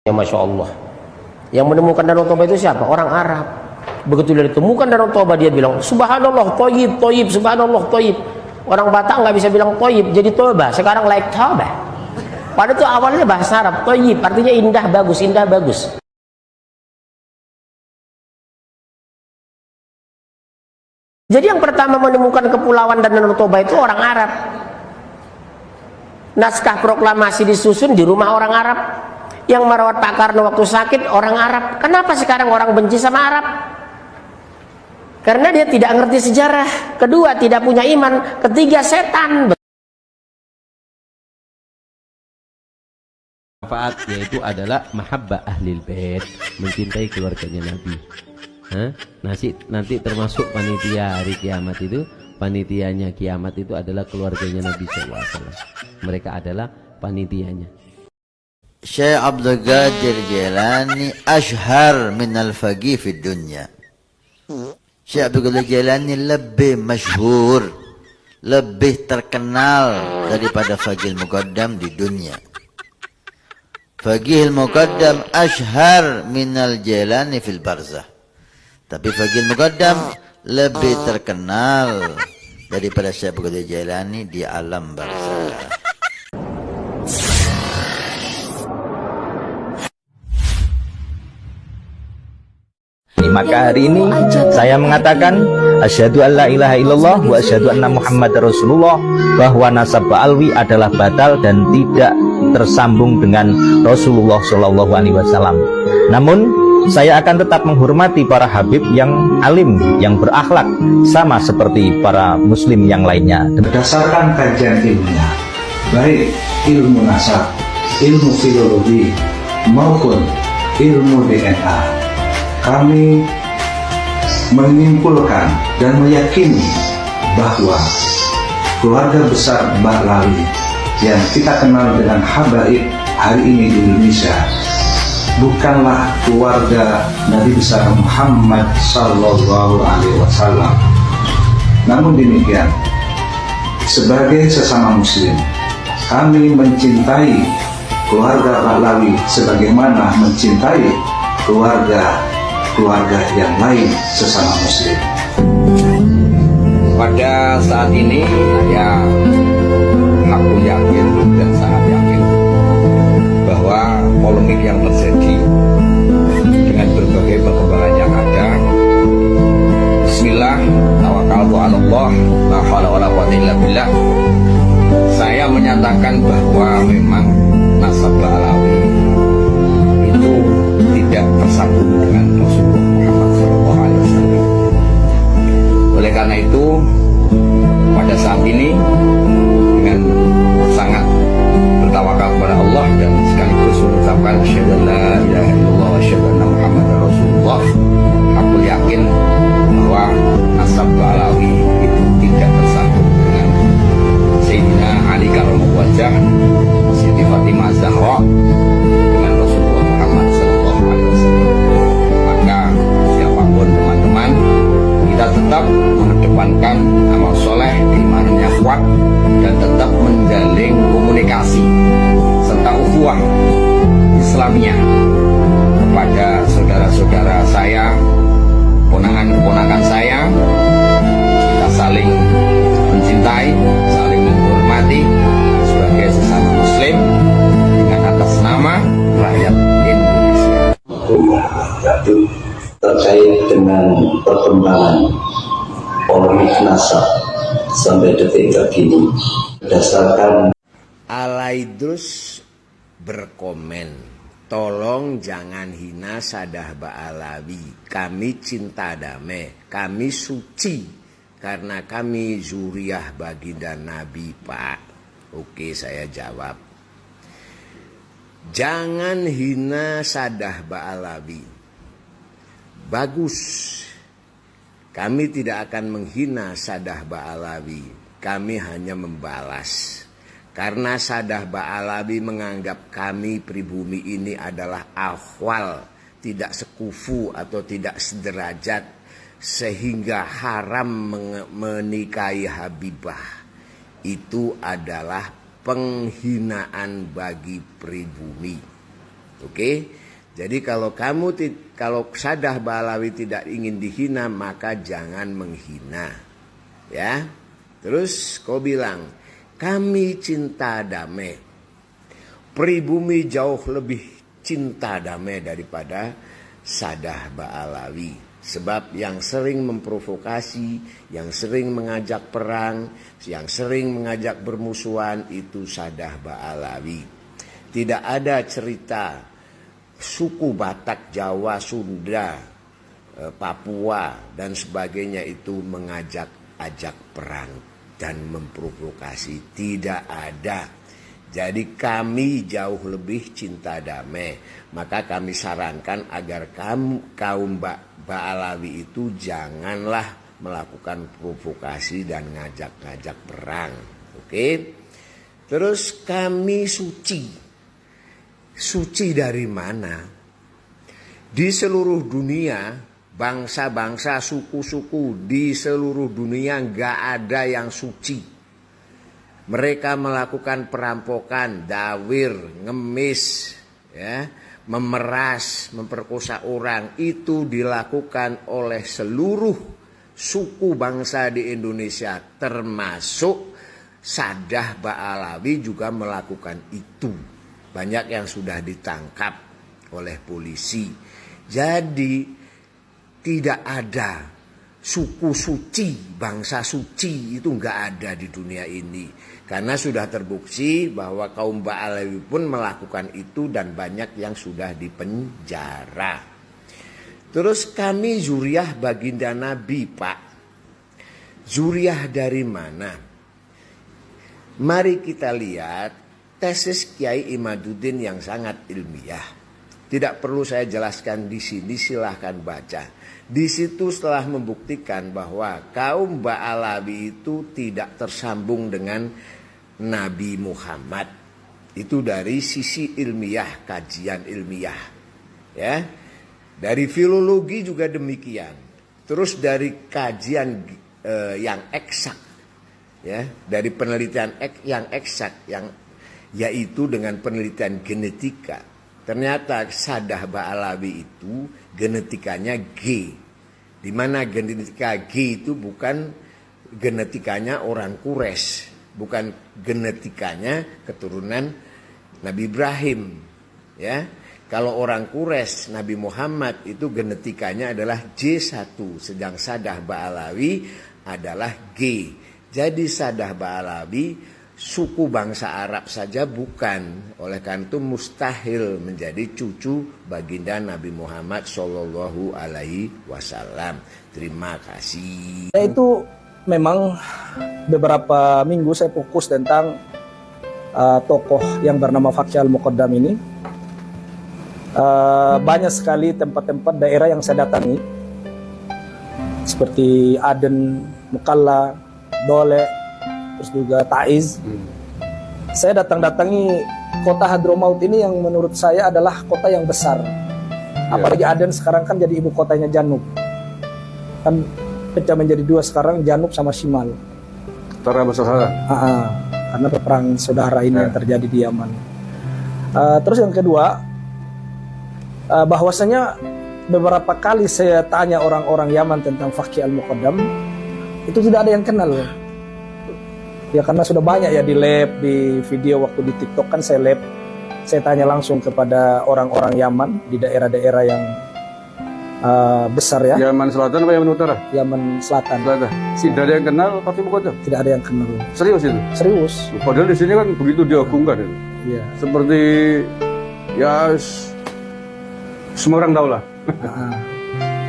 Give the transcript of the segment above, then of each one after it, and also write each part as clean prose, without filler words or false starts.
Ya Masya Allah. Yang menemukan Danau Toba itu siapa? Orang Arab. Begitu dia ditemukan Danau Toba, dia bilang subhanallah toyib, toyib, subhanallah toyib. Orang Batak nggak bisa bilang toyib, jadi Toba. Sekarang like Toba. Padahal itu awalnya bahasa Arab. Toyib artinya indah, bagus, indah, bagus. Jadi yang pertama menemukan kepulauan dan Danau Toba itu orang Arab. Naskah proklamasi disusun di rumah orang Arab. Yang merawat Pak Karno waktu sakit orang Arab. Kenapa sekarang orang benci sama Arab? Karena dia tidak ngerti sejarah. Kedua, tidak punya iman. Ketiga, setan. Manfaat yaitu adalah mahabbah ahlil bait, mencintai keluarganya Nabi. Nanti termasuk panitia hari kiamat itu, panitianya kiamat itu adalah keluarganya Nabi SAW. Mereka adalah panitianya. Syekh Abdul Qadir Jilani ashhar min al-faqih fi dunya. Syekh Abdul Qadir Jilani lebih masyhur, lebih terkenal daripada Faqih Muqaddam di dunia. Faqih Muqaddam ashhar min al-Jilani fil barzah. Tapi Faqih Muqaddam lebih terkenal daripada Syekh Abdul Qadir Jilani di alam barzah. Maka hari ini saya mengatakan asyhadu alla ilaha illallah wa asyhadu anna muhammadar rasulullah, bahwa nasab Ba'alwi adalah batal dan tidak tersambung dengan Rasulullah Shallallahu Alaihi Wasallam. Namun saya akan tetap menghormati para habib yang alim, yang berakhlak, sama seperti para muslim yang lainnya. Berdasarkan kajian ilmiah, baik ilmu nasab, ilmu filologi maupun ilmu DNA, kami menyimpulkan dan meyakini bahwa keluarga besar Ba'alawi yang kita kenal dengan habaib hari ini di Indonesia bukanlah keluarga Nabi besar Muhammad Sallallahu Alaihi Wasallam. Namun demikian, sebagai sesama muslim, kami mencintai keluarga Ba'alawi sebagaimana mencintai keluarga yang lain sesama muslim. Pada saat ini aku yakin dan sangat yakin bahwa polemik yang terjadi dengan berbagai perkembangan yang ada, bismillah, tawakkaltu 'ala Allah, la haula wala quwwata illa billah, saya menyatakan bahwa memang nasab Ba'alawi itu tidak tersambung dengan Rasulullah Muhammad SAW. Oleh karena itu, pada saat ini dengan sangat bertawakal kepada Allah dan sekaligus mengucapkan asyhadu an la ilaha illallah wa asyhadu anna muhammadar rasulullah, aku yakin bahwa nasab Ba'alawi itu tidak tersambung dengan Sayyidina Ali Karramullah wajah, Siti Fatimah Zahra, dengan Rasulullah Muhammad SAW. Maka siapapun teman-teman, kita tetap mengedepankan amal soleh, keimanan yang kuat, dan tetap menjalin komunikasi serta ukhuwah Islamiyah kepada saudara-saudara saya, ponakan-ponakan saya. Kita saling mencintai, saling menghormati sebagai sesama muslim dengan atas nama rakyat Indonesia. Terkait dengan perkembangan polemik nasab sampai detik ini, berdasarkan Alaidrus berkomen, tolong jangan hina Sadah Ba'alawi, kami cinta damai, kami suci karena kami zuriyah baginda Nabi, Pak. Oke, saya jawab, jangan hina Sadah Ba'alawi. Bagus, kami tidak akan menghina Sadah Ba'alawi, kami hanya membalas. Karena Sadah Ba'alawi menganggap kami pribumi ini adalah akhwal, tidak sekufu atau tidak sederajat, sehingga haram menikahi Habibah. Itu adalah penghinaan bagi pribumi. Oke. Jadi kalau kalau Sadah Ba'alawi tidak ingin dihina, maka jangan menghina. Ya. Terus kau bilang, kami cinta damai. Pribumi jauh lebih cinta damai daripada Sadah Ba'alawi. Sebab yang sering memprovokasi, yang sering mengajak perang, yang sering mengajak bermusuhan itu Sadah Ba'alawi. Tidak ada cerita suku Batak, Jawa, Sunda, Papua dan sebagainya itu mengajak perang dan memprovokasi. Tidak ada. Jadi kami jauh lebih cinta damai. Maka kami sarankan agar kaum Ba'alawi itu janganlah melakukan provokasi dan ngajak-ngajak perang. Oke? Terus kami suci. Suci dari mana? Di seluruh dunia, bangsa-bangsa, suku-suku di seluruh dunia nggak ada yang suci. Mereka melakukan perampokan, dawir, ngemis, ya, memeras, memperkosa orang. Itu dilakukan oleh seluruh suku bangsa di Indonesia, termasuk Sadah Ba'alawi juga melakukan itu. Banyak yang sudah ditangkap oleh polisi. Jadi tidak ada suku suci, bangsa suci itu nggak ada di dunia ini. Karena sudah terbukti bahwa kaum Ba'alawi pun melakukan itu dan banyak yang sudah dipenjara. Terus kami zuriyah baginda Nabi, Pak. Zuriyah dari mana? Mari kita lihat tesis Kiai Imaduddin yang sangat ilmiah. Tidak perlu saya jelaskan di sini, silahkan baca. Di situ setelah membuktikan bahwa kaum Ba'alawi itu tidak tersambung dengan Nabi Muhammad. Itu dari sisi ilmiah, kajian ilmiah. Ya. Dari filologi juga demikian. Terus dari kajian yang eksak. Ya, dari penelitian yang eksak yaitu dengan penelitian genetika. Ternyata Sadah Ba'alawi itu genetikanya G. Di mana genetika G itu bukan genetikanya orang Quraisy, bukan genetikanya keturunan Nabi Ibrahim, ya. Kalau orang Quraisy, Nabi Muhammad itu genetikanya adalah J1, sedang Sadah Ba'alawi adalah G. Jadi Sadah Ba'alawi suku bangsa Arab saja bukan. Oleh karena itu mustahil menjadi cucu baginda Nabi Muhammad Shallallahu Alaihi Wasallam. Terima kasih. Itu memang beberapa minggu saya fokus tentang tokoh yang bernama Fakih Al-Muqaddam ini. Banyak sekali tempat-tempat daerah yang saya datangi, seperti Aden, Mukalla, Dole, terus juga Taiz. Saya datangi kota Hadramaut ini yang menurut saya adalah kota yang besar. Apalagi Aden sekarang kan jadi ibu kotanya Janub. Kan pecah menjadi dua sekarang, Janub sama Shimal. Antara bersaudara. Karena perang saudara ini yang terjadi di Yaman. Terus yang kedua, bahwasanya beberapa kali saya tanya orang-orang Yaman tentang Fakih Al-Muqaddam, itu tidak ada yang kenal. Ya karena sudah banyak ya di lab, di video waktu di TikTok kan saya lab. Saya tanya langsung kepada orang-orang Yaman di daerah-daerah yang besar ya. Yaman Selatan apa Yaman Utara? Yaman Selatan. Tidak ada yang kenal Fakih Muqaddam? Tidak ada yang kenal. Serius itu? Serius. Padahal di sini kan begitu diagungkan itu. Iya. Seperti ya semua orang tahu lah.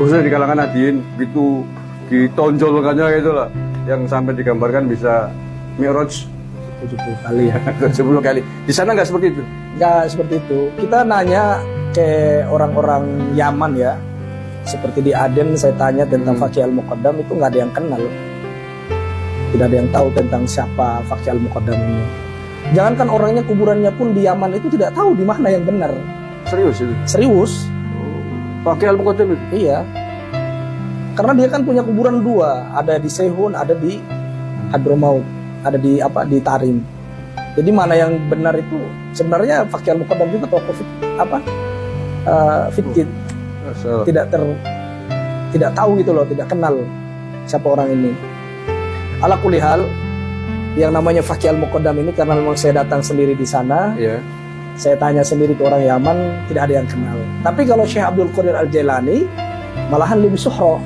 Khususnya di kalangan Nadiyin begitu ditonjolkannya gitu lah. Yang sampai digambarkan bisa Mi'raj 70 kali ya. 70 kali. Di sana nggak seperti itu? Nggak seperti itu. Kita nanya ke orang-orang Yaman ya. Seperti di Aden saya tanya tentang Fakih Al-Muqaddam, itu nggak ada yang kenal. Tidak ada yang tahu tentang siapa Fakih Al-Muqaddam ini. Jangankan orangnya, kuburannya pun di Yaman itu tidak tahu di mana yang benar. Serius itu? Serius. Fakih Al-Muqaddam itu? Iya. Karena dia kan punya kuburan dua, ada di Sehun, ada di Hadramaut, ada di Tarim. Jadi mana yang benar itu sebenarnya Fakih Al-Muqaddam juga tokoh fikih tidak tahu gitu loh, tidak kenal siapa orang ini. Ala kulli hal, yang namanya Fakih Al-Muqaddam ini karena memang saya datang sendiri di sana, saya tanya sendiri ke orang Yaman, tidak ada yang kenal. Tapi kalau Syekh Abdul Qadir Al-Jailani malahan lebih suhro.